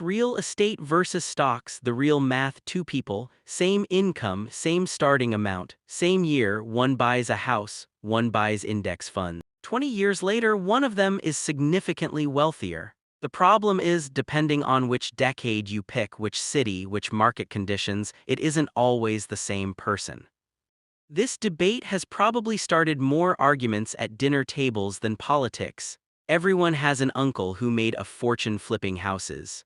Real estate versus stocks, the real math. Two people, same income, same starting amount, same year, one buys a house, one buys index funds. 20 years later, one of them is significantly wealthier. The problem is, depending on which decade you pick, which city, which market conditions, it isn't always the same person. This debate has probably started more arguments at dinner tables than politics. Everyone has an uncle who made a fortune flipping houses.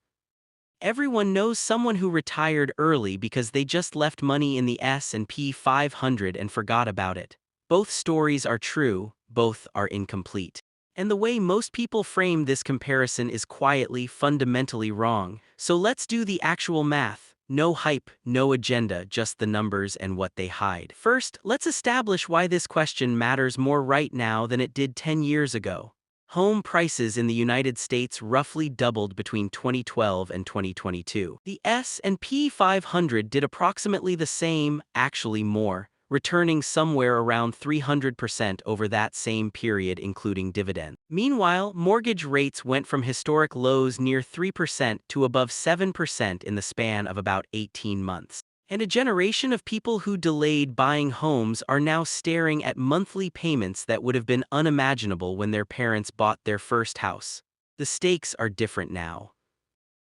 Everyone knows someone who retired early because they just left money in the S&P 500 and forgot about it. Both stories are true, both are incomplete. And the way most people frame this comparison is quietly, fundamentally wrong. So let's do the actual math. No hype, no agenda, just the numbers and what they hide. First, let's establish why this question matters more right now than it did 10 years ago. Home prices in the United States roughly doubled between 2012 and 2022. The S&P 500 did approximately the same, actually more, returning somewhere around 300% over that same period including dividends. Meanwhile, mortgage rates went from historic lows near 3% to above 7% in the span of about 18 months. And a generation of people who delayed buying homes are now staring at monthly payments that would have been unimaginable when their parents bought their first house. The stakes are different now.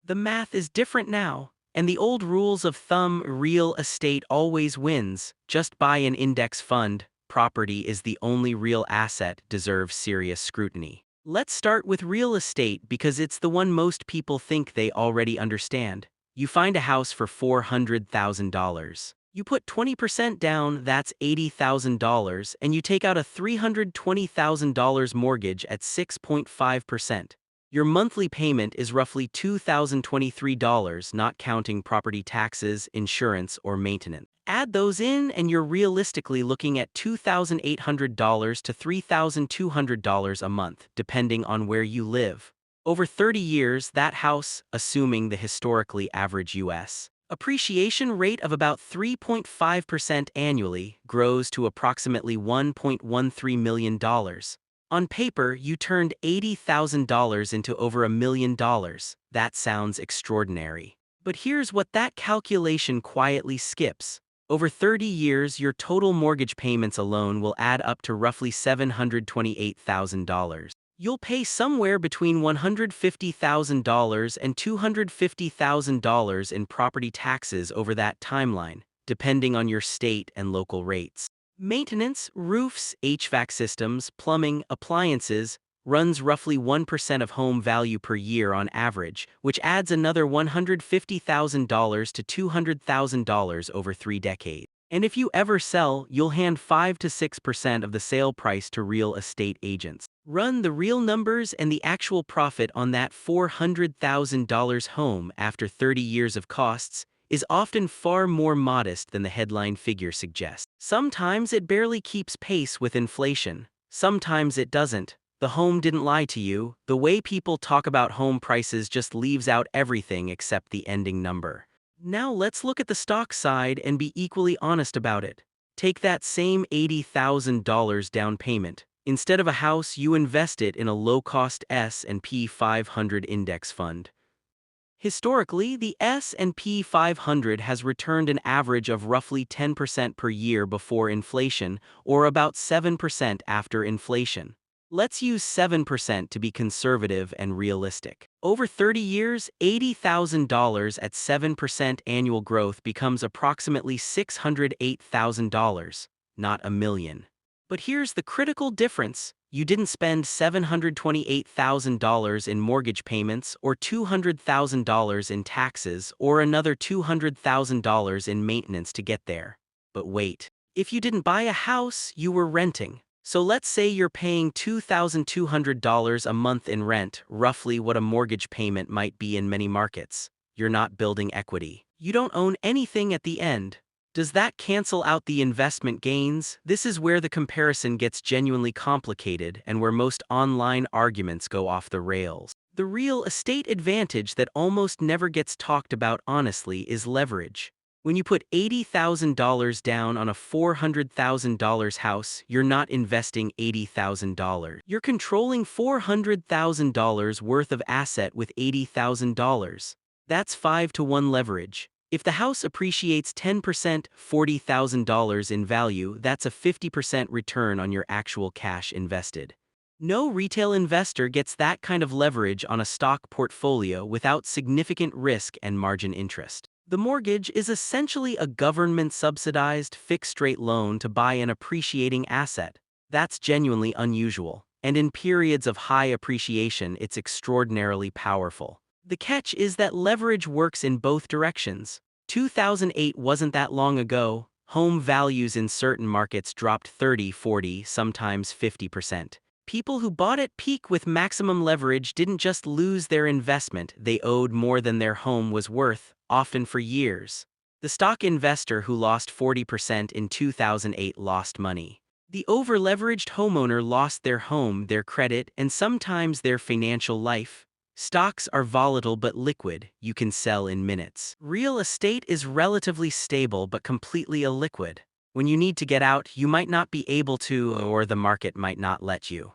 The math is different now. And the old rules of thumb, real estate always wins. Just buy an index fund. Property is the only real asset, deserves serious scrutiny. Let's start with real estate because it's the one most people think they already understand. You find a house for $400,000. You put 20% down, that's $80,000, and you take out a $320,000 mortgage at 6.5%. Your monthly payment is roughly $2,023, not counting property taxes, insurance, or maintenance. Add those in and you're realistically looking at $2,800 to $3,200 a month, depending on where you live. Over 30 years, that house, assuming the historically average U.S. appreciation rate of about 3.5% annually, grows to approximately $1.13 million. On paper, you turned $80,000 into over $1 million. That sounds extraordinary. But here's what that calculation quietly skips. Over 30 years, your total mortgage payments alone will add up to roughly $728,000. You'll pay somewhere between $150,000 and $250,000 in property taxes over that timeline, depending on your state and local rates. Maintenance, roofs, HVAC systems, plumbing, appliances, runs roughly 1% of home value per year on average, which adds another $150,000 to $200,000 over 3 decades. And if you ever sell, you'll hand 5 to 6% of the sale price to real estate agents. Run the real numbers and the actual profit on that $400,000 home after 30 years of costs is often far more modest than the headline figure suggests. Sometimes it barely keeps pace with inflation. Sometimes it doesn't. The home didn't lie to you. The way people talk about home prices just leaves out everything except the ending number. Now let's look at the stock side and be equally honest about it. Take that same $80,000 down payment. Instead of a house, you invest it in a low-cost S&P 500 index fund. Historically, the S&P 500 has returned an average of roughly 10% per year before inflation, or about 7% after inflation. Let's use 7% to be conservative and realistic. Over 30 years, $80,000 at 7% annual growth becomes approximately $608,000, not $1 million. But here's the critical difference. You didn't spend $728,000 in mortgage payments or $200,000 in taxes or another $200,000 in maintenance to get there. But wait, if you didn't buy a house, you were renting. So let's say you're paying $2,200 a month in rent, roughly what a mortgage payment might be in many markets. You're not building equity. You don't own anything at the end. Does that cancel out the investment gains? This is where the comparison gets genuinely complicated and where most online arguments go off the rails. The real estate advantage that almost never gets talked about honestly is leverage. When you put $80,000 down on a $400,000 house, you're not investing $80,000. You're controlling $400,000 worth of asset with $80,000. That's 5-to-1 leverage. If the house appreciates 10%, $40,000 in value, that's a 50% return on your actual cash invested. No retail investor gets that kind of leverage on a stock portfolio without significant risk and margin interest. The mortgage is essentially a government-subsidized fixed-rate loan to buy an appreciating asset. That's genuinely unusual, and in periods of high appreciation, it's extraordinarily powerful. The catch is that leverage works in both directions. 2008 wasn't that long ago. Home values in certain markets dropped 30, 40, sometimes 50%. People who bought at peak with maximum leverage didn't just lose their investment, they owed more than their home was worth, often for years. The stock investor who lost 40% in 2008 lost money. The over-leveraged homeowner lost their home, their credit, and sometimes their financial life. Stocks are volatile but liquid, you can sell in minutes. Real estate is relatively stable but completely illiquid. When you need to get out, you might not be able to, or the market might not let you.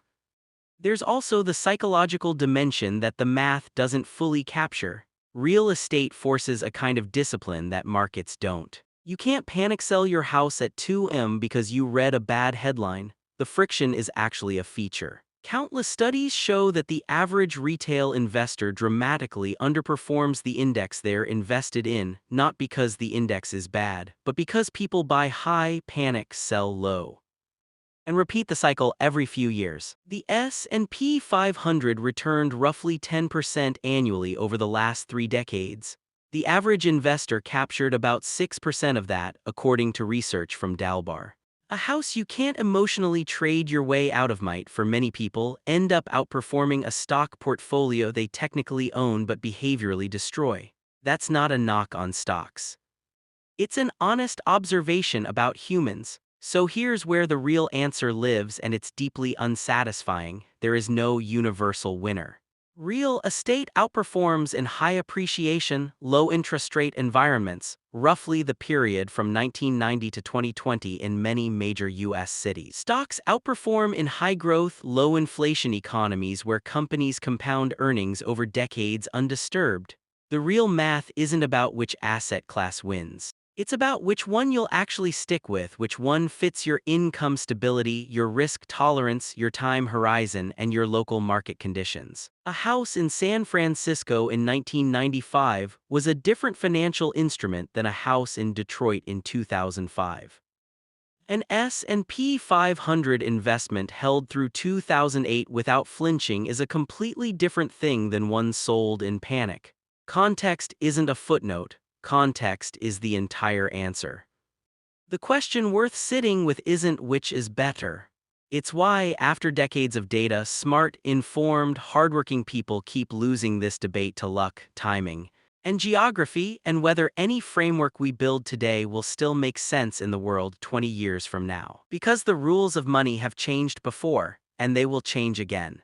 There's also the psychological dimension that the math doesn't fully capture. Real estate forces a kind of discipline that markets don't. You can't panic sell your house at 2 a.m. because you read a bad headline. The friction is actually a feature. Countless studies show that the average retail investor dramatically underperforms the index they're invested in, not because the index is bad, but because people buy high, panic, sell low, and repeat the cycle every few years. The S&P 500 returned roughly 10% annually over the last 3 decades. The average investor captured about 6% of that, according to research from Dalbar. A house you can't emotionally trade your way out of might, for many people, end up outperforming a stock portfolio they technically own but behaviorally destroy. That's not a knock on stocks. It's an honest observation about humans. So here's where the real answer lives, and it's deeply unsatisfying. There is no universal winner. Real estate outperforms in high appreciation, low interest rate environments, roughly the period from 1990 to 2020 in many major U.S. cities. Stocks outperform in high growth, low inflation economies where companies compound earnings over decades undisturbed. The real math isn't about which asset class wins. It's about which one you'll actually stick with, which one fits your income stability, your risk tolerance, your time horizon, and your local market conditions. A house in San Francisco in 1995 was a different financial instrument than a house in Detroit in 2005. An S&P 500 investment held through 2008 without flinching is a completely different thing than one sold in panic. Context isn't a footnote. Context is the entire answer. The question worth sitting with isn't which is better. It's why, after decades of data, smart, informed, hardworking people keep losing this debate to luck, timing, and geography, and whether any framework we build today will still make sense in the world 20 years from now. Because the rules of money have changed before, and they will change again.